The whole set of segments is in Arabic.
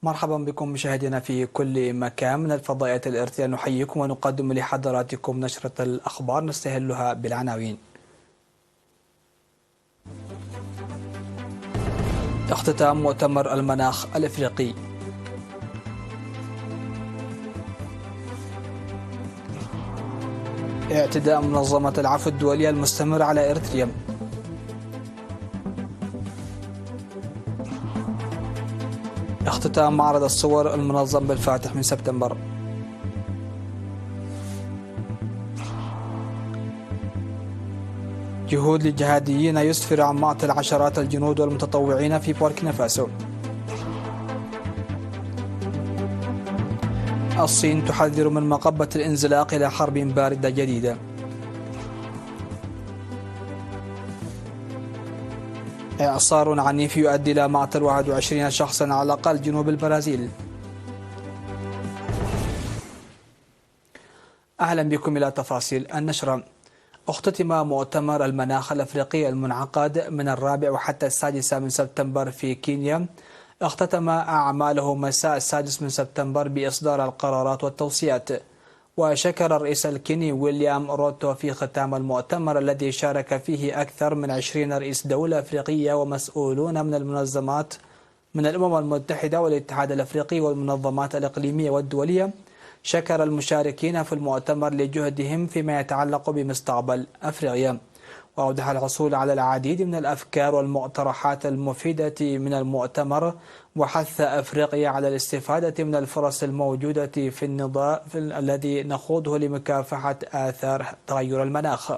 مرحبا بكم مشاهدينا في كل مكان من الفضائيات الإرثية. نحييكم ونقدم لحضراتكم نشرة الأخبار نستهلها بالعناوين. اختتام مؤتمر المناخ الإفريقي. اعتداء منظمة العفو الدولية المستمر على إريتريا. اختتام معرض الصور المنظم بالفاتح من سبتمبر. جهود للجهاديين يسفر عن مقتل عشرات الجنود والمتطوعين في بوركينا فاسو. الصين تحذر من مقبة الانزلاق إلى حرب باردة جديدة. إعصار عنيف يؤدي إلى مقتل 21 شخصا على الأقل جنوب البرازيل. أهلا بكم إلى تفاصيل النشرة. اختتم مؤتمر المناخ الأفريقي المنعقد من 4 وحتى 6 من سبتمبر في كينيا. اختتم أعماله مساء 6 من سبتمبر بإصدار القرارات والتوصيات. وشكر الرئيس الكيني ويليام روتو في ختام المؤتمر الذي شارك فيه أكثر من 20 رئيس دولة أفريقية ومسؤولون من المنظمات من الأمم المتحدة والاتحاد الأفريقي والمنظمات الإقليمية والدولية. شكر المشاركين في المؤتمر لجهدهم فيما يتعلق بمستقبل أفريقيا، وأوضح الحصول على العديد من الأفكار والمقترحات المفيدة من المؤتمر، وحث أفريقيا على الاستفادة من الفرص الموجودة في النضال الذي نخوضه لمكافحة آثار تغير المناخ.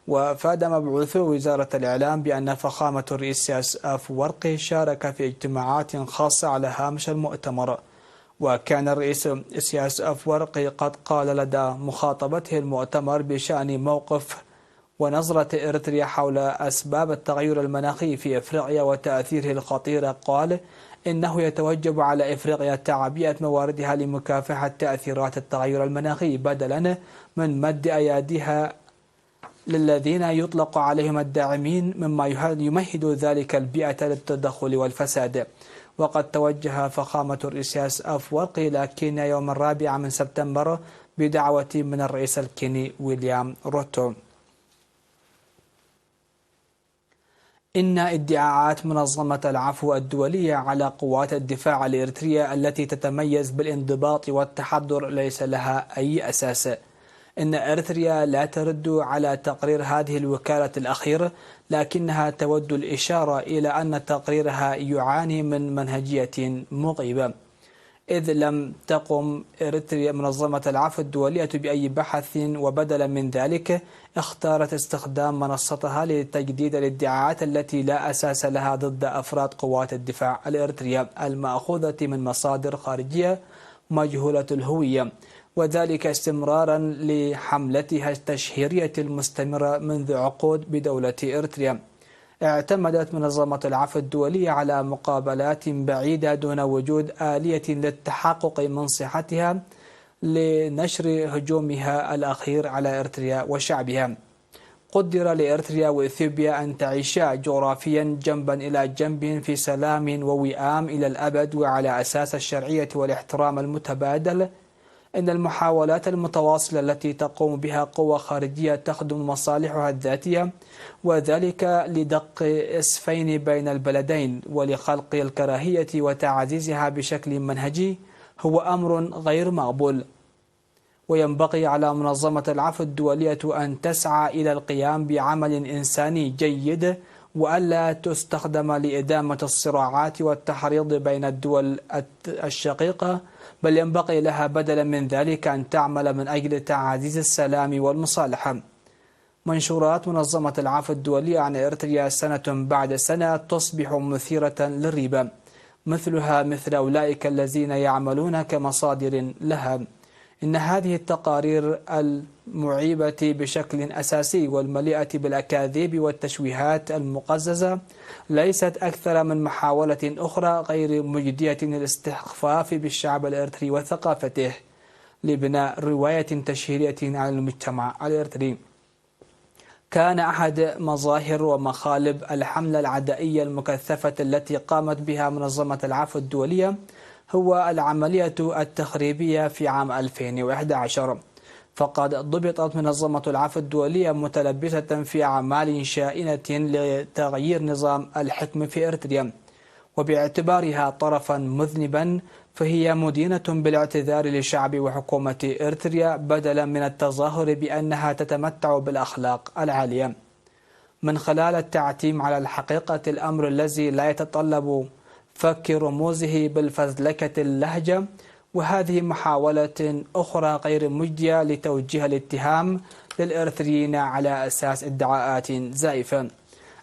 وفاد مبعوث وزارة الإعلام بأن فخامة الرئيس سياس أفورقي شارك في اجتماعات خاصة على هامش المؤتمر. وكان الرئيس سياس أفورقي قد قال لدى مخاطبته المؤتمر بشأن موقف ونظرة إريتريا حول أسباب التغير المناخي في إفريقيا وتأثيره الخطير، قال إنه يتوجب على إفريقيا تعبئة مواردها لمكافحة تأثيرات التغير المناخي بدلا من مد أياديها للذين يطلق عليهم الداعمين، مما يمهد ذلك البيئة للتدخل والفساد. وقد توجه فخامة الرئيس سياس أفورقي إلى كينيا يوم 4 من سبتمبر بدعوة من الرئيس الكيني ويليام روتو. إن ادعاءات منظمة العفو الدولية على قوات الدفاع الإريترية التي تتميز بالانضباط والتحضر ليس لها أي أساس. إن إريتريا لا ترد على تقرير هذه الوكالة الأخير، لكنها تود الإشارة إلى أن تقريرها يعاني من منهجية مغيبة، إذ لم تقم إريتريا منظمة العفو الدولية بأي بحث، وبدلا من ذلك اختارت استخدام منصتها لتجديد الادعاءات التي لا أساس لها ضد أفراد قوات الدفاع الإريترية المأخوذة من مصادر خارجية مجهولة الهوية، وذلك استمرارا لحملتها التشهيرية المستمرة منذ عقود بدولة إريتريا. اعتمدت منظمة العفو الدولية على مقابلات بعيدة دون وجود آلية للتحقق من صحتها لنشر هجومها الأخير على إريتريا وشعبها. قدر لإريتريا وإثيوبيا أن تعيشا جغرافيا جنبا إلى جنب في سلام ووئام إلى الأبد وعلى أساس الشرعية والاحترام المتبادل. إن المحاولات المتواصلة التي تقوم بها قوى خارجية تخدم مصالحها الذاتية، وذلك لدق إسفين بين البلدين ولخلق الكراهية وتعزيزها بشكل منهجي، هو أمر غير مقبول. وينبغي على منظمة العفو الدولية أن تسعى إلى القيام بعمل إنساني جيد، وألا تستخدم لإدامة الصراعات والتحريض بين الدول الشقيقة، بل ينبغي لها بدلا من ذلك أن تعمل من أجل تعزيز السلام والمصالحة. منشورات منظمة العفو الدولية عن إريتريا سنة بعد سنة تصبح مثيرة للريبة، مثلها مثل أولئك الذين يعملون كمصادر لها. إن هذه التقارير المعيبة بشكل أساسي والمليئة بالأكاذيب والتشويهات المقززة ليست أكثر من محاولة أخرى غير مجدية للاستخفاف بالشعب الإريتري وثقافته لبناء رواية تشهيرية عن المجتمع الإريتري. كان أحد مظاهر ومخالب الحملة العدائية المكثفة التي قامت بها منظمة العفو الدولية هو العملية التخريبية في عام 2011. فقد ضبطت منظمة العفو الدولية متلبسة في أعمال شائنة لتغيير نظام الحكم في إريتريا، وباعتبارها طرفا مذنبا فهي مدينة بالاعتذار لشعب وحكومة إريتريا بدلا من التظاهر بأنها تتمتع بالأخلاق العالية. من خلال التعتيم على الحقيقة، الأمر الذي لا يتطلب فك رموزه بالفزلكة اللهجة، وهذه محاولة أخرى غير مجدية لتوجيه الاتهام للإريتريين على أساس ادعاءات زائفة.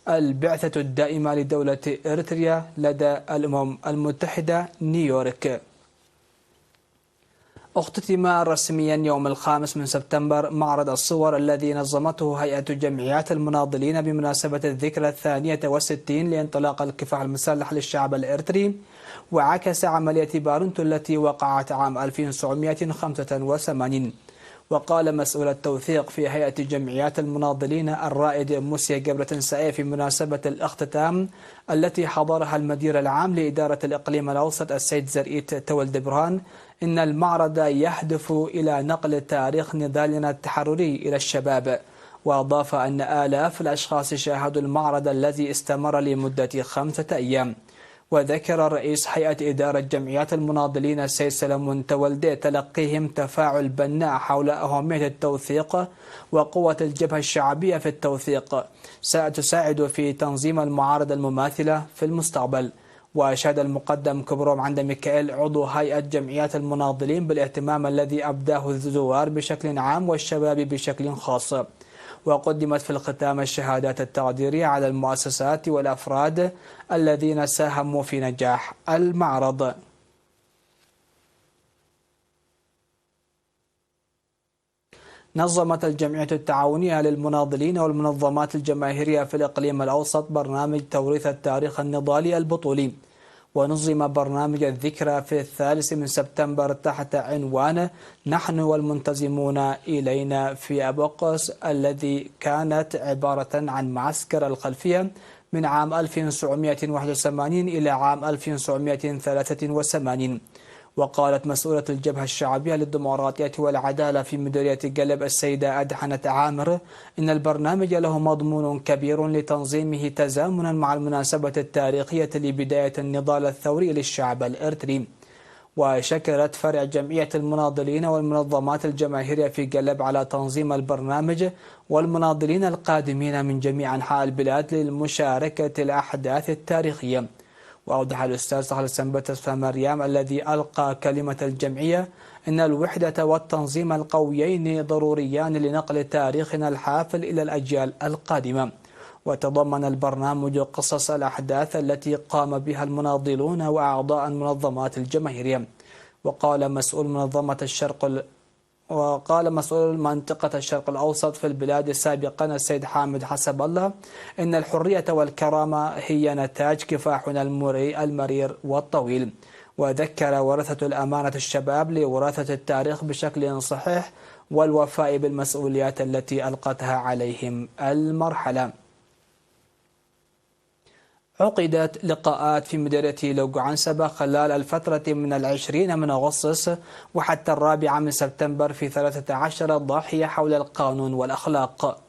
البعثة الدائمة لدولة إريتريا لدى الأمم المتحدة نيويورك. اختتم رسميا يوم 5 سبتمبر معرض الصور الذي نظمته هيئة جمعيات المناضلين بمناسبة الذكرى 62 لانطلاق الكفاح المسلح للشعب الإريتري، وعكس عملية بارنتو التي وقعت عام 1985. وقال مسؤول التوثيق في هيئة جمعيات المناضلين الرائد موسيا جبرتنسائي في مناسبة الاختتام التي حضرها المدير العام لإدارة الإقليم الأوسط السيد زرئيت تولد برهان إن المعرض يهدف إلى نقل تاريخ نضالنا التحرري إلى الشباب. وأضاف أن آلاف الأشخاص شاهدوا المعرض الذي استمر لمدة 5 أيام. وذكر رئيس هيئة إدارة جمعيات المناضلين السيد سلمون تولدي تلقيهم تفاعل بناء حول أهمية التوثيق وقوة الجبهة الشعبية في التوثيق ستساعد في تنظيم المعارض المماثلة في المستقبل. وأشاد المقدم كبروم عند ميكائيل عضو هيئة جمعيات المناضلين بالاهتمام الذي أبداه الزوار بشكل عام والشباب بشكل خاص. وقدمت في الختام الشهادات التقديرية على المؤسسات والأفراد الذين ساهموا في نجاح المعرض. نظمت الجمعية التعاونية للمناضلين والمنظمات الجماهيرية في الإقليم الأوسط برنامج توريث التاريخ النضالي البطولي، ونظم برنامج الذكرى في 3 سبتمبر تحت عنوان نحن والمنتظمون إلينا في أبوقس، الذي كانت عبارة عن معسكر الخلفية من عام 1981 إلى عام 1983. وقالت مسؤولة الجبهة الشعبية للديمقراطية والعدالة في مديرية قلب السيدة أدحنة عامر إن البرنامج له مضمون كبير لتنظيمه تزامنا مع المناسبة التاريخية لبداية النضال الثوري للشعب الإريتري. وشكرت فرع جمعية المناضلين والمنظمات الجماهيرية في قلب على تنظيم البرنامج والمناضلين القادمين من جميع أنحاء البلاد للمشاركة الأحداث التاريخية. وأوضح الأستاذ صالح السنبتس فمريم الذي ألقى كلمة الجمعية أن الوحدة والتنظيم القويين ضروريان لنقل تاريخنا الحافل إلى الأجيال القادمة. وتضمن البرنامج قصص الأحداث التي قام بها المناضلون وأعضاء المنظمات الجماهيرية. وقال مسؤول منطقة الشرق الأوسط في البلاد سابقا السيد حامد حسب الله إن الحرية والكرامة هي نتاج كفاحنا المرير والطويل. وذكر ورثة الأمانة الشباب لوراثة التاريخ بشكل صحيح والوفاء بالمسؤوليات التي ألقتها عليهم المرحلة. عقدت لقاءات في مديرية لوقعنسبة خلال الفترة من 20 أغسطس وحتى 4 سبتمبر في 13 ضاحية حول القانون والأخلاق.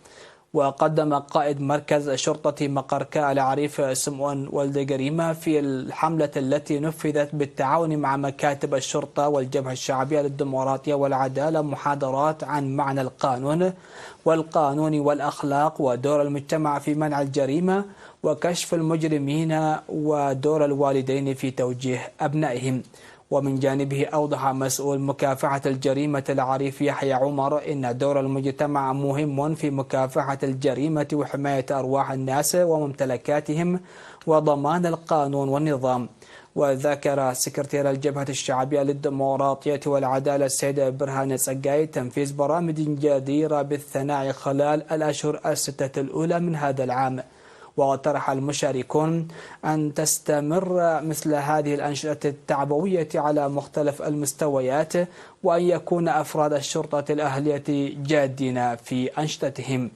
وقدم قائد مركز شرطة مقركة العريف سمون والدقريمة في الحملة التي نفذت بالتعاون مع مكاتب الشرطة والجبهة الشعبية للديمقراطية والعدالة محاضرات عن معنى القانون والأخلاق ودور المجتمع في منع الجريمة وكشف المجرمين ودور الوالدين في توجيه أبنائهم. ومن جانبه أوضح مسؤول مكافحة الجريمة العريف يحيى عمر إن دور المجتمع مهم في مكافحة الجريمة وحماية أرواح الناس وممتلكاتهم وضمان القانون والنظام. وذكر سكرتير الجبهة الشعبية للديمقراطية والعدالة السيد برهان السقاي تنفيذ برامج جديرة بالثناء خلال الأشهر الستة الأولى من هذا العام. وطرح المشاركون أن تستمر مثل هذه الأنشطة التعبوية على مختلف المستويات وأن يكون أفراد الشرطة الأهلية جادين في أنشطتهم.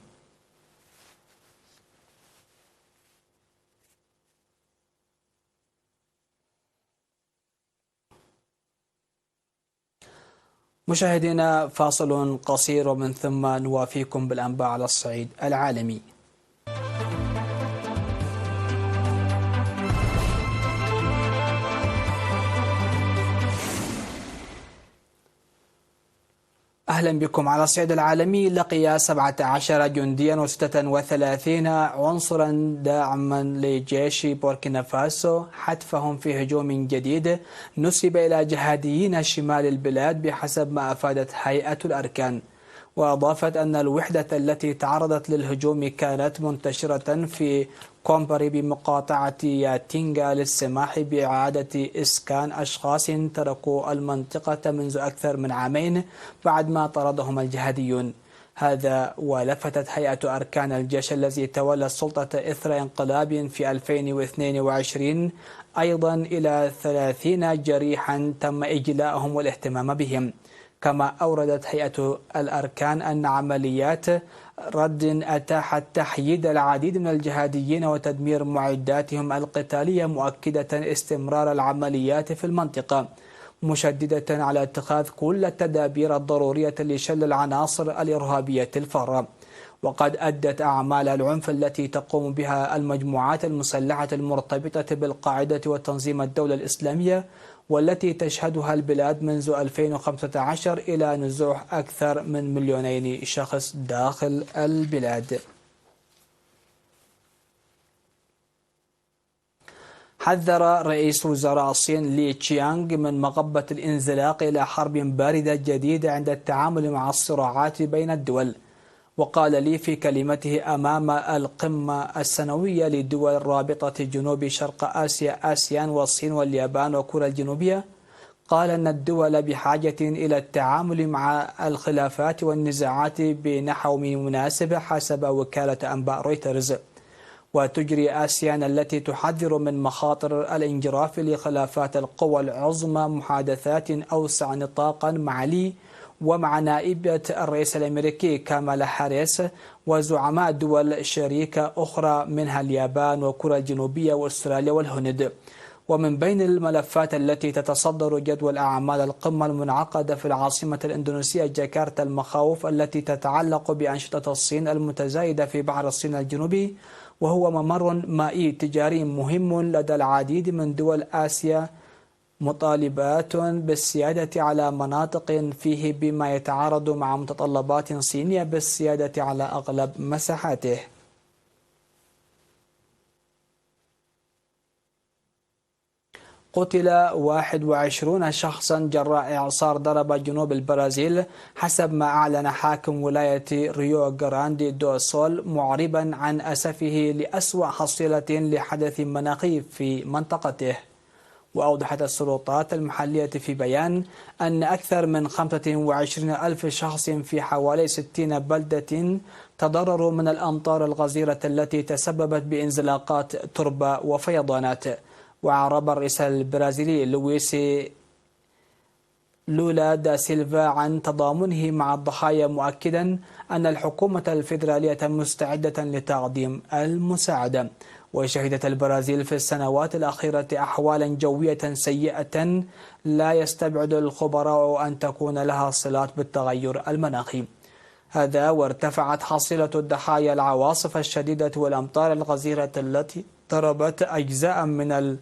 مشاهدينا، فاصل قصير ومن ثم نوافيكم بالأنباء على الصعيد العالمي. أهلا بكم. على الصعيد العالمي، لقي 17 جنديا و36 عنصرا داعما لجيش بوركينا فاسو حتفهم في هجوم جديد نسب إلى جهاديين شمال البلاد بحسب ما أفادت هيئة الأركان. وأضافت أن الوحدة التي تعرضت للهجوم كانت منتشرة في كومبري بمقاطعة ياتينغا للسماح بإعادة إسكان أشخاص تركوا المنطقة منذ أكثر من عامين بعد ما طردهم الجهاديون. هذا ولفتت هيئة أركان الجيش الذي تولى السلطة إثر انقلاب في 2022 أيضا إلى 30 جريحا تم إجلاءهم والاهتمام بهم. كما أوردت هيئة الأركان أن عمليات رد أتاحت تحييد العديد من الجهاديين وتدمير معداتهم القتالية، مؤكدة استمرار العمليات في المنطقة، مشددة على اتخاذ كل التدابير الضرورية لشل العناصر الإرهابية الفارة. وقد أدت أعمال العنف التي تقوم بها المجموعات المسلحة المرتبطة بالقاعدة وتنظيم الدولة الإسلامية والتي تشهدها البلاد منذ 2015 إلى نزوح أكثر من 2,000,000 شخص داخل البلاد. حذر رئيس وزراء الصين لي تشيانغ من مغبة الانزلاق إلى حرب باردة جديدة عند التعامل مع الصراعات بين الدول. وقال لي في كلمته أمام القمة السنوية لدول رابطة جنوب شرق آسيا آسيان والصين واليابان وكوريا الجنوبية، قال أن الدول بحاجة إلى التعامل مع الخلافات والنزاعات بنحو مناسب حسب وكالة أنباء رويترز. وتجري آسيان التي تحذر من مخاطر الانجراف لخلافات القوى العظمى محادثات أوسع نطاقا مع لي ومع نائبة الرئيس الأمريكي كامالا هاريس وزعماء دول شريكة أخرى منها اليابان وكوريا الجنوبية وأستراليا والهند. ومن بين الملفات التي تتصدر جدول أعمال القمة المنعقدة في العاصمة الإندونيسية جاكرتا المخاوف التي تتعلق بأنشطة الصين المتزايدة في بحر الصين الجنوبي، وهو ممر مائي تجاري مهم لدى العديد من دول آسيا، مطالبات بالسيادة على مناطق فيه بما يتعارض مع متطلبات صينية بالسيادة على أغلب مساحاته. قتل 21 شخصا جراء إعصار ضرب جنوب البرازيل حسب ما أعلن حاكم ولاية ريو غراندي دو سول، معربا عن أسفه لأسوأ حصيلة لحدث مناخي في منطقته. وأوضحت السلطات المحلية في بيان أن أكثر من 25 ألف شخص في حوالي 60 بلدة تضرروا من الأمطار الغزيرة التي تسببت بانزلاقات تربة وفيضانات. وأعرب الرئيس البرازيلي لويس لولا دا سيلفا عن تضامنه مع الضحايا، مؤكدا أن الحكومة الفيدرالية مستعدة لتقديم المساعدة. وشهدت البرازيل في السنوات الأخيرة أحوالا جوية سيئة لا يستبعد الخبراء أن تكون لها صلات بالتغير المناخي. هذا وارتفعت حصيلة الضحايا العواصف الشديدة والأمطار الغزيرة التي ضربت أجزاء من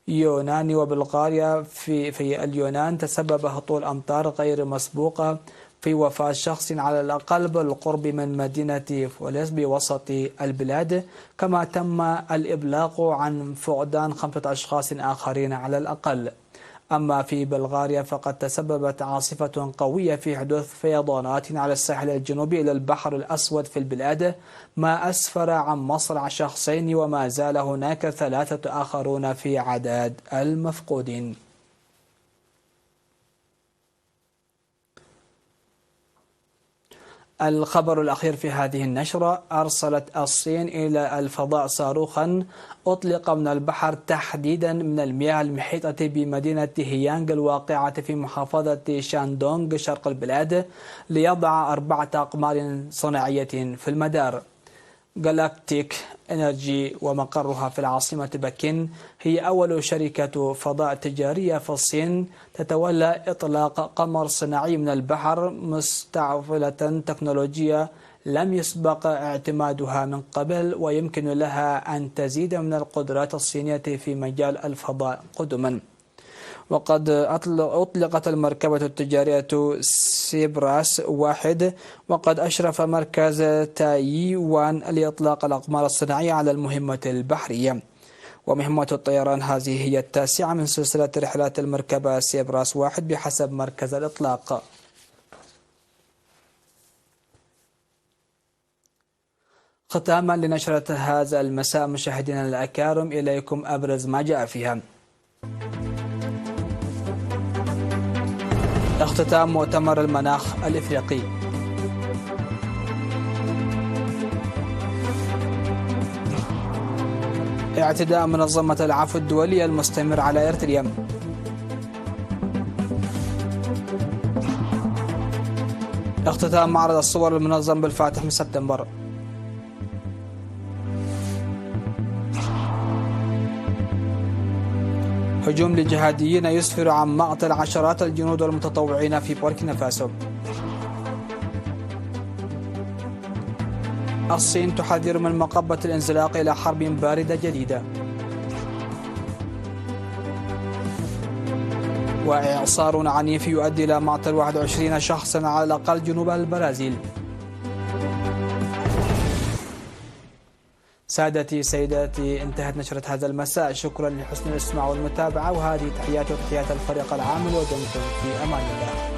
اليونان وبلغاريا. في اليونان تسبب هطول أمطار غير مسبوقة في وفاة شخص على الأقل بالقرب من مدينة فوليس بوسط البلاد، كما تم الإبلاغ عن فقدان 5 أشخاص آخرين على الأقل. أما في بلغاريا فقد تسببت عاصفة قوية في حدوث فيضانات على الساحل الجنوبي إلى البحر الأسود في البلاد، ما أسفر عن مصرع شخصين وما زال هناك 3 آخرون في عداد المفقودين. الخبر الأخير في هذه النشرة: أرسلت الصين إلى الفضاء صاروخا أطلق من البحر تحديدا من المياه المحيطة بمدينة هيانغ الواقعة في محافظة شاندونغ شرق البلاد ليضع 4 أقمار صناعية في المدار. جالاكتيك إنرجي ومقرها في العاصمة بكين، هي أول شركة فضاء تجارية في الصين تتولى إطلاق قمر صناعي من البحر مستعملة تكنولوجيا لم يسبق اعتمادها من قبل، ويمكن لها أن تزيد من القدرات الصينية في مجال الفضاء قدما. وقد أطلقت المركبة التجارية سيبراس 1، وقد أشرف مركز تايوان لإطلاق الأقمار الصناعية على المهمة البحرية. ومهمة الطيران هذه هي التاسعة من سلسلة رحلات المركبة سيبراس 1 بحسب مركز الإطلاق. ختاما لنشرة هذا المساء مشاهدينا الأكارم، إليكم أبرز ما جاء فيها. اختتام مؤتمر المناخ الإفريقي. اعتداء منظمة العفو الدولية المستمر على إريتريا. اختتام معرض الصور المنظم بالفاتح من سبتمبر. هجوم لجهاديين يسفر عن مقتل عشرات الجنود والمتطوعين في بوركينا فاسو. الصين تحذر من مقبة الانزلاق إلى حرب باردة جديدة. وإعصار عنيف يؤدي إلى مقتل 21 شخصا على الأقل جنوب البرازيل. سادتي سيداتي، انتهت نشرة هذا المساء. شكرا لحسن الاستماع والمتابعة، وهذه تحيات وتحيات الفريق العامل، ودمتم في أمان الله.